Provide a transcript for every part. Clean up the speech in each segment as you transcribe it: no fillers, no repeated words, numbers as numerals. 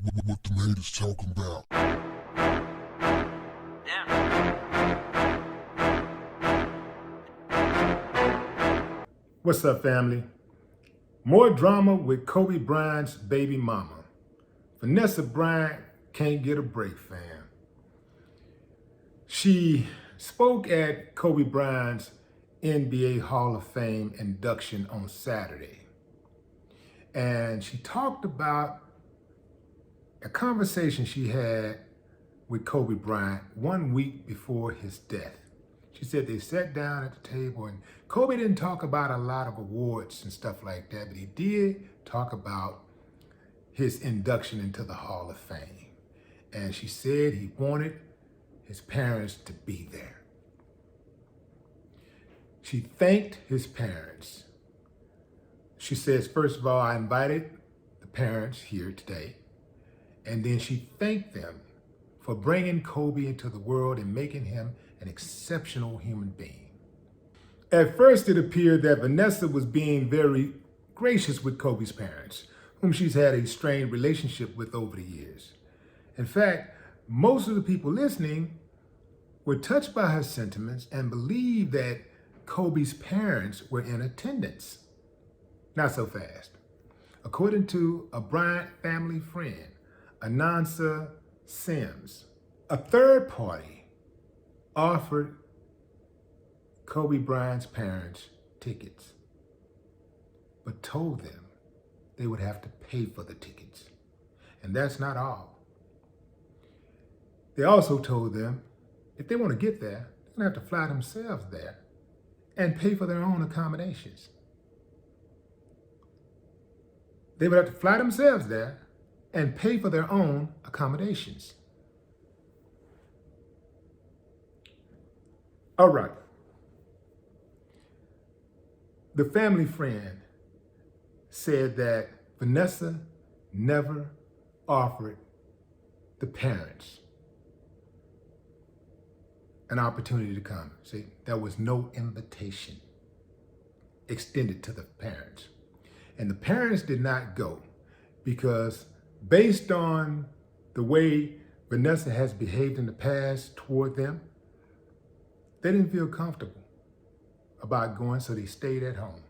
What the haters talking about? What's up, family? More drama with Kobe Bryant's baby mama. Vanessa Bryant can't get a break, fam. She spoke at Kobe Bryant's NBA Hall of Fame induction on Saturday. And she talked about a conversation she had with Kobe Bryant 1 week before his death. She said they sat down at the table and Kobe didn't talk about a lot of awards and stuff like that, but he did talk about his induction into the Hall of Fame. And she said he wanted his parents to be there. She thanked his parents. She says, first of all, I invited the parents here today. And then she thanked them for bringing Kobe into the world and making him an exceptional human being. At first, it appeared that Vanessa was being very gracious with Kobe's parents, whom she's had a strained relationship with over the years. In fact, most of the people listening were touched by her sentiments and believed that Kobe's parents were in attendance. Not so fast. According to a Bryant family friend, Anansa Sims, a third party offered Kobe Bryant's parents tickets, but told them they would have to pay for the tickets. And that's not all. They also told them if they want to get there, they're going to have to fly themselves there and pay for their own accommodations. They would have to fly themselves there and pay for their own accommodations. All right. The family friend said that Vanessa never offered the parents an opportunity to come. See, there was no invitation extended to the parents. And the parents did not go because based on the way Vanessa has behaved in the past toward them, they didn't feel comfortable about going, so they stayed at home.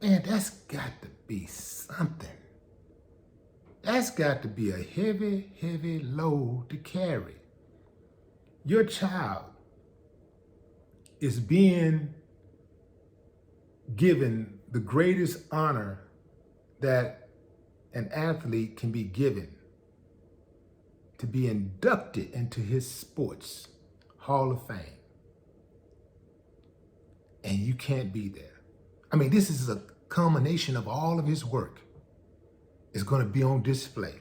Man, that's got to be something. That's got to be a heavy, heavy load to carry. Your child is being given the greatest honor that an athlete can be given, to be inducted into his sports Hall of Fame. And you can't be there. I mean, this is a culmination of all of his work. It's going to be on display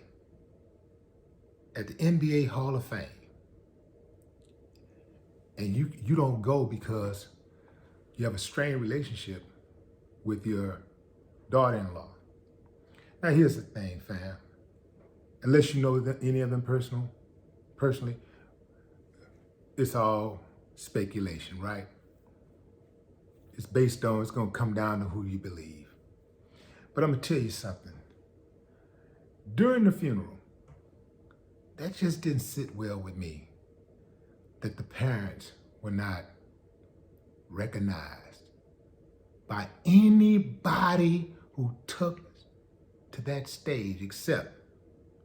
at the NBA Hall of Fame. And you don't go because you have a strained relationship with your daughter-in-law. Now, here's the thing, fam. Unless you know any of them personally, it's all speculation, right? It's based on, it's going to come down to who you believe. But I'm going to tell you something. During the funeral, that just didn't sit well with me, that the parents were not recognized by anybody who took to that stage except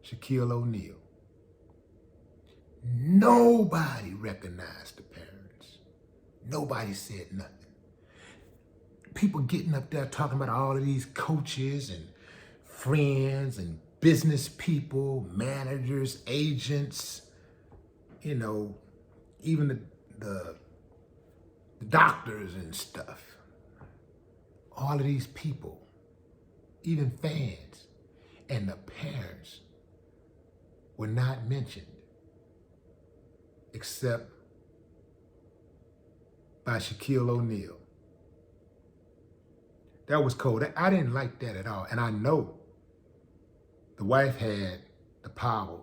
Shaquille O'Neal. Nobody recognized the parents. Nobody said nothing. People getting up there talking about all of these coaches and friends and business people, managers, agents, you know, even the doctors and stuff. All of these people, even fans, and the parents were not mentioned except by Shaquille O'Neal. That was cold. I didn't like that at all. And I know the wife had the power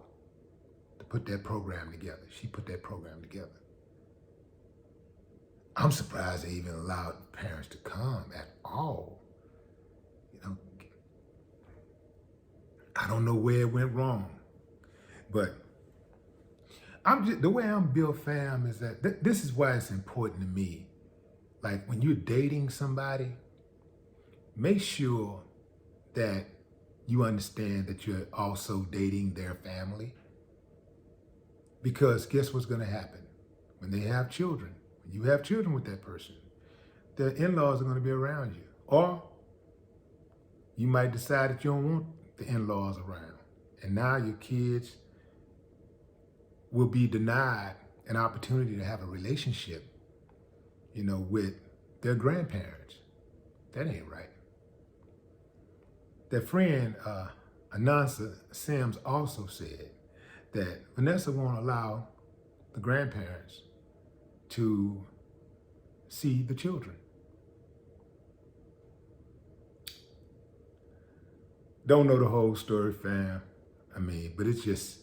to put that program together. She put that program together. I'm surprised they even allowed parents to come at all. You know, I don't know where it went wrong. But the way I'm built, fam, is that this is why it's important to me. Like when you're dating somebody, make sure that you understand that you're also dating their family. Because guess what's going to happen? When they have children, when you have children with that person, the in-laws are going to be around you. Or you might decide that you don't want the in-laws around. And now your kids will be denied an opportunity to have a relationship, with their grandparents. That ain't right. Their friend, Anansa Sims, also said that Vanessa won't allow the grandparents to see the children. Don't know the whole story, fam. But it's just,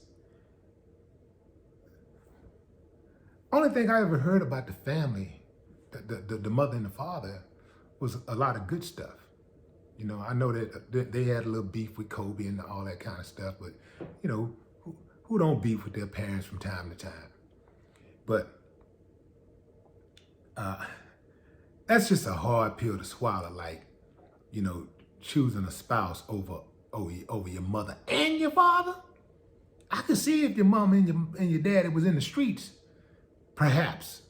only thing I ever heard about the family, the mother and the father, was a lot of good stuff. I know that they had a little beef with Kobe and all that kind of stuff, but who don't beef with their parents from time to time? But that's just a hard pill to swallow, like, choosing a spouse over your mother and your father. I could see if your mom and your daddy was in the streets, perhaps.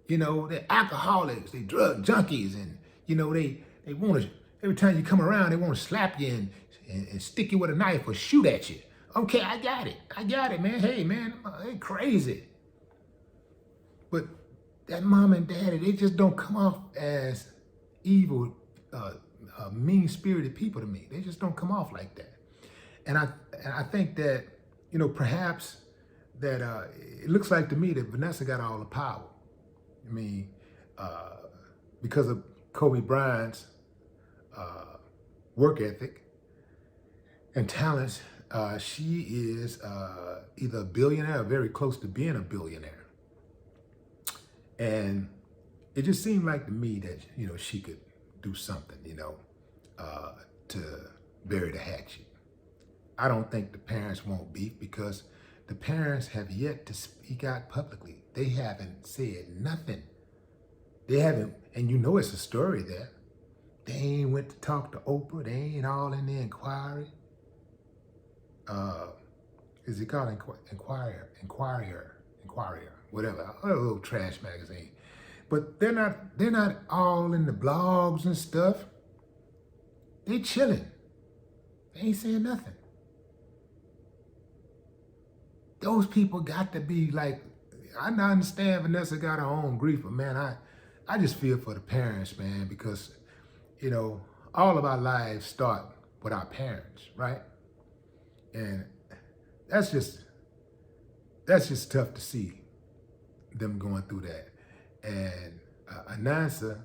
They're alcoholics, they drug junkies, and they want to, every time you come around, they want to slap you and stick you with a knife or shoot at you. Okay, I got it, man. Hey, man, they crazy. But that mom and daddy, they just don't come off as evil, mean-spirited people to me. They just don't come off like that. And I think that, perhaps that it looks like to me that Vanessa got all the power. Because of Kobe Bryant's work ethic and talents, she is either a billionaire or very close to being a billionaire. And it just seemed like to me that, she could do something, to bury the hatchet. I don't think the parents won't beef because the parents have yet to speak out publicly. They haven't said nothing. They haven't, and it's a story there. They ain't went to talk to Oprah. They ain't all in the inquiry. Is it called Inquirer, whatever, a little trash magazine. But they're not all in the blogs and stuff. They chilling. They ain't saying nothing. Those people got to be like, I understand Vanessa got her own grief, but man, I just feel for the parents, man, because, all of our lives start with our parents, right? And that's just tough to see them going through that. And Anansa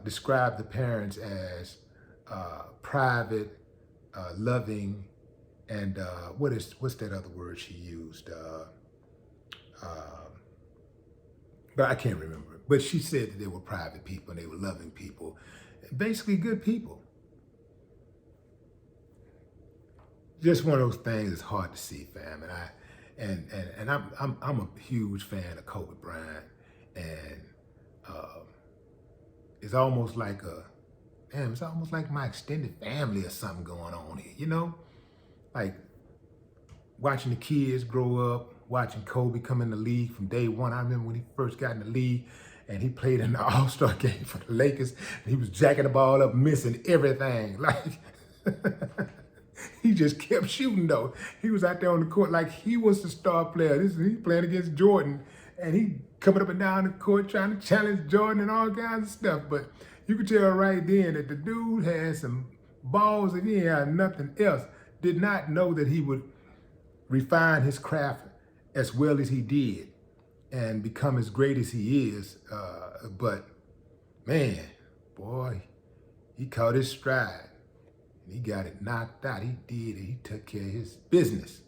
described the parents as private, loving, and what's that other word she used? But I can't remember. But she said that they were private people and they were loving people, basically good people. Just one of those things that's hard to see, fam. And I'm a huge fan of Kobe Bryant, and it's almost like my extended family or something going on here, like watching the kids grow up, watching Kobe come in the league from day one. I remember when he first got in the league and he played in the All-Star game for the Lakers, and he was jacking the ball up, missing everything. Like, he just kept shooting though. He was out there on the court like he was the star player. He playing against Jordan, and he coming up and down the court trying to challenge Jordan and all kinds of stuff. But you could tell right then that the dude had some balls and he had nothing else. Did not know that he would refine his craft as well as he did and become as great as he is. But man, boy, he caught his stride. He got it knocked out. He did it. He took care of his business.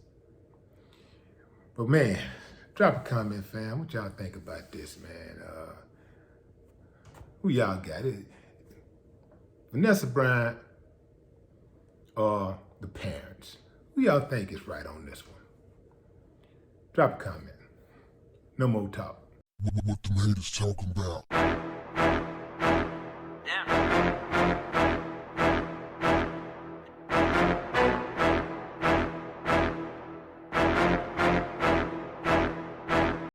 But man, drop a comment, fam. What y'all think about this, man? Who y'all got? Vanessa Bryant or the parents? Who y'all think is right on this one? Drop a comment. No more talk. What them haters talking about? Damn.